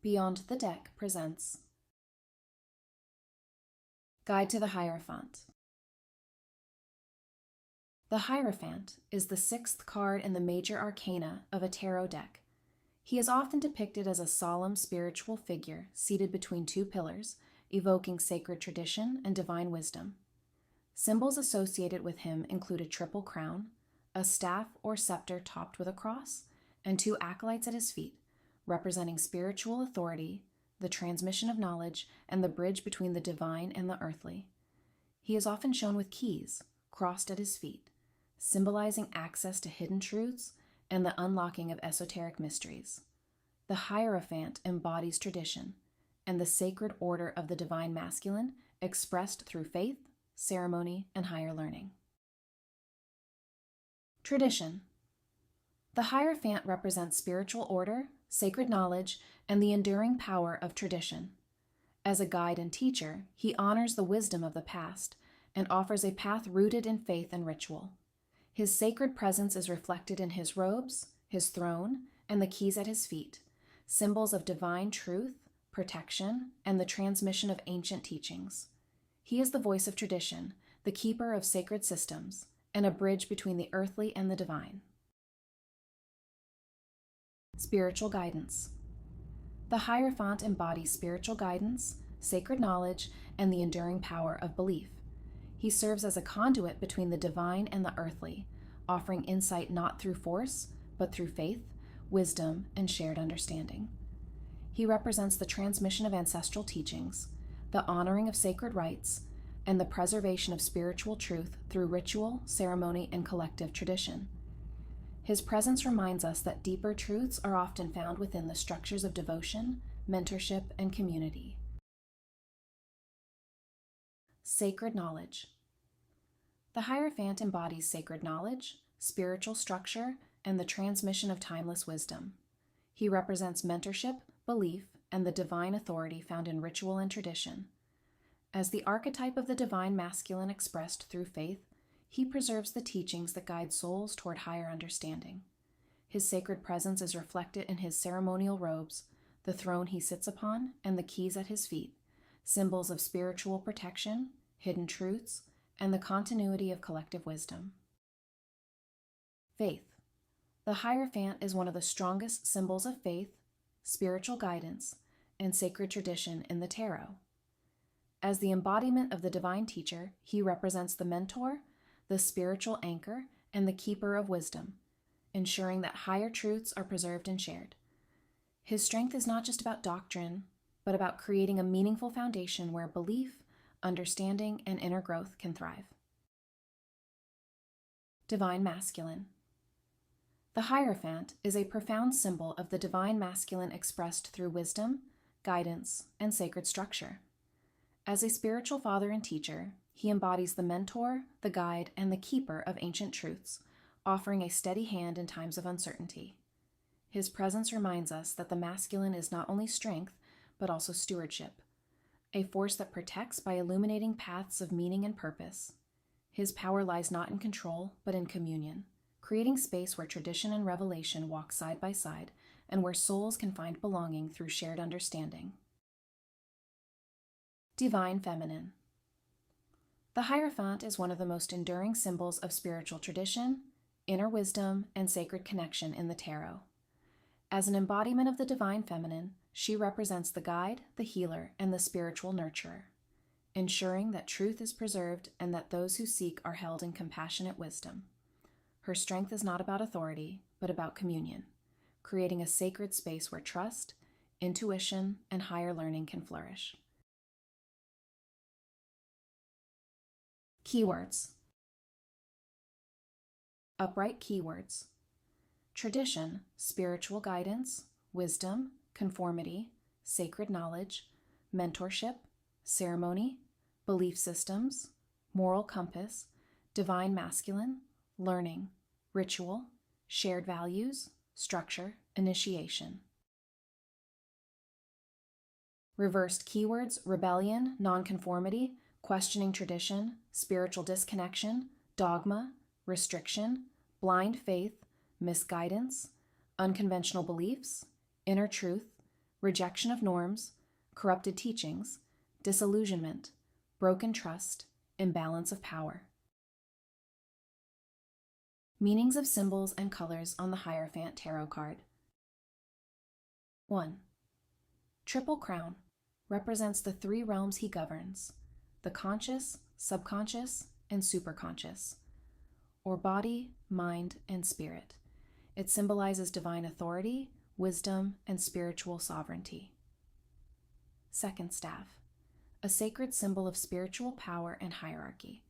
Beyond the Deck presents Guide to the Hierophant. The Hierophant is the sixth card in the major arcana of a tarot deck. He is often depicted as a solemn spiritual figure seated between two pillars, evoking sacred tradition and divine wisdom. Symbols associated with him include a triple crown, a staff or scepter topped with a cross, and two acolytes at his feet, representing spiritual authority, the transmission of knowledge, and the bridge between the divine and the earthly. He is often shown with keys, crossed at his feet, symbolizing access to hidden truths and the unlocking of esoteric mysteries. The Hierophant embodies tradition and the sacred order of the divine masculine expressed through faith, ceremony, and higher learning. Tradition. The Hierophant represents spiritual order, sacred knowledge, and the enduring power of tradition. As a guide and teacher, he honors the wisdom of the past and offers a path rooted in faith and ritual. His sacred presence is reflected in his robes, his throne, and the keys at his feet, symbols of divine truth, protection, and the transmission of ancient teachings. He is the voice of tradition, the keeper of sacred systems, and a bridge between the earthly and the divine. Spiritual guidance. The Hierophant embodies spiritual guidance, sacred knowledge, and the enduring power of belief. He serves as a conduit between the divine and the earthly, offering insight not through force, but through faith, wisdom, and shared understanding. He represents the transmission of ancestral teachings, the honoring of sacred rites, and the preservation of spiritual truth through ritual, ceremony, and collective tradition. His presence reminds us that deeper truths are often found within the structures of devotion, mentorship, and community. Sacred knowledge. The Hierophant embodies sacred knowledge, spiritual structure, and the transmission of timeless wisdom. He represents mentorship, belief, and the divine authority found in ritual and tradition. As the archetype of the divine masculine expressed through faith, he preserves the teachings that guide souls toward higher understanding. His sacred presence is reflected in his ceremonial robes, the throne he sits upon, and the keys at his feet, symbols of spiritual protection, hidden truths, and the continuity of collective wisdom. Faith. The Hierophant is one of the strongest symbols of faith, spiritual guidance, and sacred tradition in the tarot. As the embodiment of the divine teacher, he represents the mentor, the spiritual anchor, and the keeper of wisdom, ensuring that higher truths are preserved and shared. His strength is not just about doctrine, but about creating a meaningful foundation where belief, understanding, and inner growth can thrive. Divine masculine. The Hierophant is a profound symbol of the divine masculine expressed through wisdom, guidance, and sacred structure. As a spiritual father and teacher, he embodies the mentor, the guide, and the keeper of ancient truths, offering a steady hand in times of uncertainty. His presence reminds us that the masculine is not only strength, but also stewardship, a force that protects by illuminating paths of meaning and purpose. His power lies not in control, but in communion, creating space where tradition and revelation walk side by side, and where souls can find belonging through shared understanding. Divine feminine. The Hierophant is one of the most enduring symbols of spiritual tradition, inner wisdom, and sacred connection in the tarot. As an embodiment of the divine feminine, she represents the guide, the healer, and the spiritual nurturer, ensuring that truth is preserved and that those who seek are held in compassionate wisdom. Her strength is not about authority, but about communion, creating a sacred space where trust, intuition, and higher learning can flourish. Keywords. Upright keywords. Tradition, spiritual guidance, wisdom, conformity, sacred knowledge, mentorship, ceremony, belief systems, moral compass, divine masculine, learning, ritual, shared values, structure, initiation. Reversed keywords: rebellion, nonconformity, questioning tradition, spiritual disconnection, dogma, restriction, blind faith, misguidance, unconventional beliefs, inner truth, rejection of norms, corrupted teachings, disillusionment, broken trust, imbalance of power. Meanings of symbols and colors on the Hierophant Tarot card. 1. Triple Crown represents the three realms he governs: the conscious, subconscious, and superconscious, or body, mind, and spirit. It symbolizes divine authority, wisdom, and spiritual sovereignty. Second Staff, a sacred symbol of spiritual power and hierarchy.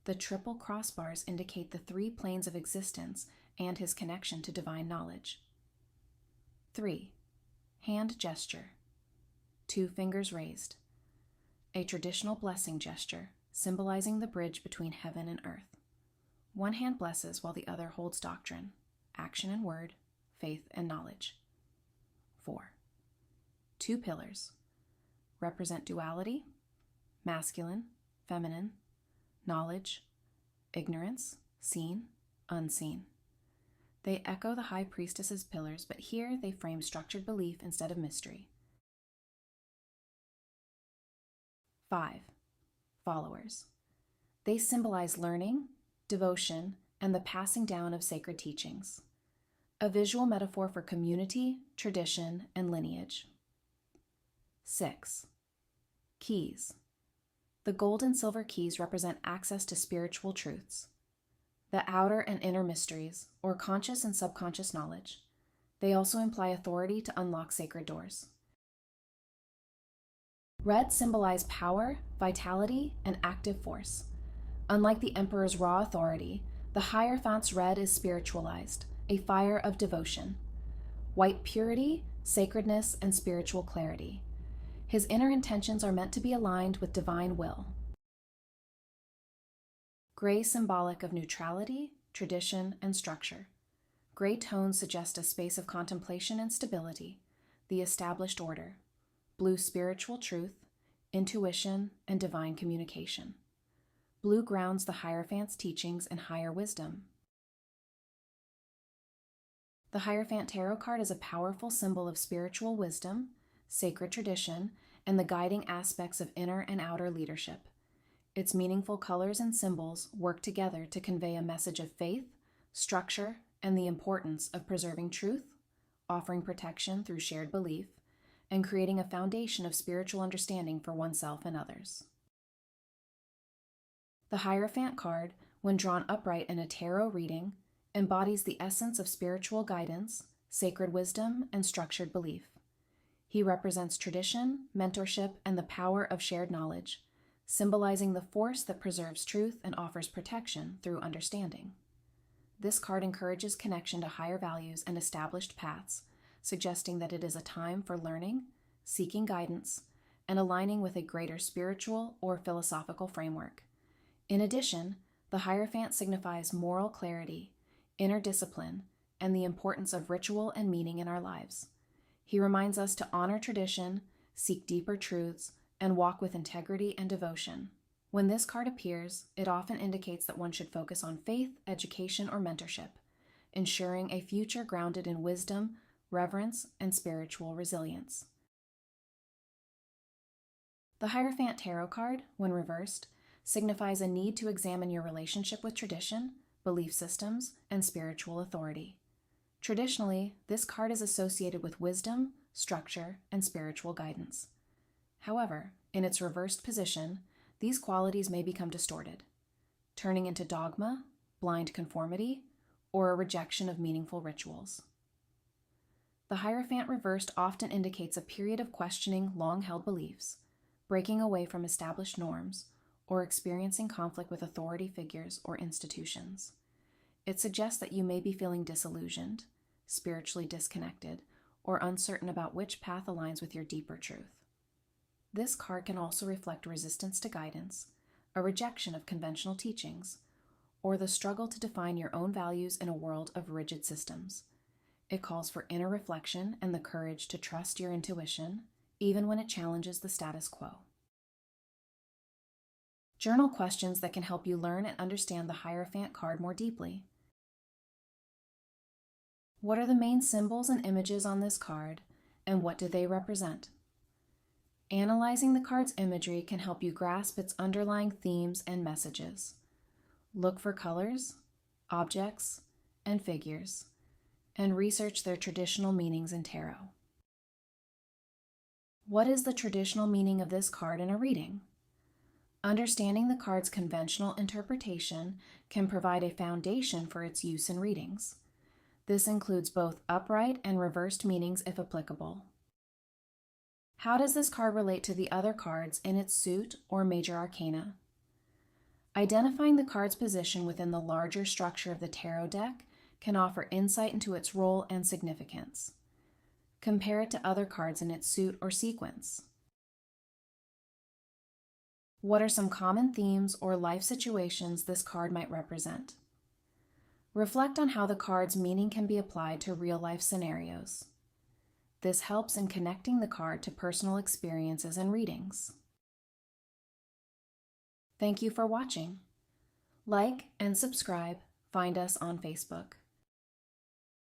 The triple crossbars indicate the three planes of existence and his connection to divine knowledge. 3. Hand gesture. 2 fingers raised. A traditional blessing gesture, symbolizing the bridge between heaven and earth. One hand blesses while the other holds doctrine, action and word, faith and knowledge. 4. 2 pillars. Represent duality, masculine, feminine, knowledge, ignorance, seen, unseen. They echo the High Priestess's pillars, but here they frame structured belief instead of mystery. 5. Followers. They symbolize learning, devotion, and the passing down of sacred teachings. A visual metaphor for community, tradition, and lineage. 6. Keys. The gold and silver keys represent access to spiritual truths, the outer and inner mysteries, or conscious and subconscious knowledge. They also imply authority to unlock sacred doors. Red symbolize power, vitality, and active force. Unlike the Emperor's raw authority, the Hierophant's red is spiritualized, a fire of devotion. White purity, sacredness, and spiritual clarity. His inner intentions are meant to be aligned with divine will. Gray symbolic of neutrality, tradition, and structure. Gray tones suggest a space of contemplation and stability, the established order. Blue spiritual truth, intuition, and divine communication. Blue grounds the Hierophant's teachings and higher wisdom. The Hierophant Tarot card is a powerful symbol of spiritual wisdom, sacred tradition, and the guiding aspects of inner and outer leadership. Its meaningful colors and symbols work together to convey a message of faith, structure, and the importance of preserving truth, offering protection through shared belief, and creating a foundation of spiritual understanding for oneself and others. The Hierophant card, when drawn upright in a tarot reading, embodies the essence of spiritual guidance, sacred wisdom, and structured belief. He represents tradition, mentorship, and the power of shared knowledge, symbolizing the force that preserves truth and offers protection through understanding. This card encourages connection to higher values and established paths, suggesting that it is a time for learning, seeking guidance, and aligning with a greater spiritual or philosophical framework. In addition, the Hierophant signifies moral clarity, inner discipline, and the importance of ritual and meaning in our lives. He reminds us to honor tradition, seek deeper truths, and walk with integrity and devotion. When this card appears, it often indicates that one should focus on faith, education, or mentorship, ensuring a future grounded in wisdom, reverence, and spiritual resilience. The Hierophant Tarot card, when reversed, signifies a need to examine your relationship with tradition, belief systems, and spiritual authority. Traditionally, this card is associated with wisdom, structure, and spiritual guidance. However, in its reversed position, these qualities may become distorted, turning into dogma, blind conformity, or a rejection of meaningful rituals. The Hierophant reversed often indicates a period of questioning long-held beliefs, breaking away from established norms, or experiencing conflict with authority figures or institutions. It suggests that you may be feeling disillusioned, spiritually disconnected, or uncertain about which path aligns with your deeper truth. This card can also reflect resistance to guidance, a rejection of conventional teachings, or the struggle to define your own values in a world of rigid systems. It calls for inner reflection and the courage to trust your intuition, even when it challenges the status quo. Journal questions that can help you learn and understand the Hierophant card more deeply. What are the main symbols and images on this card, and what do they represent? Analyzing the card's imagery can help you grasp its underlying themes and messages. Look for colors, objects, and figures, and research their traditional meanings in tarot. What is the traditional meaning of this card in a reading? Understanding the card's conventional interpretation can provide a foundation for its use in readings. This includes both upright and reversed meanings if applicable. How does this card relate to the other cards in its suit or major arcana? Identifying the card's position within the larger structure of the tarot deck can offer insight into its role and significance. Compare it to other cards in its suit or sequence. What are some common themes or life situations this card might represent? Reflect on how the card's meaning can be applied to real-life scenarios. This helps in connecting the card to personal experiences and readings. Thank you for watching. Like and subscribe. Find us on Facebook.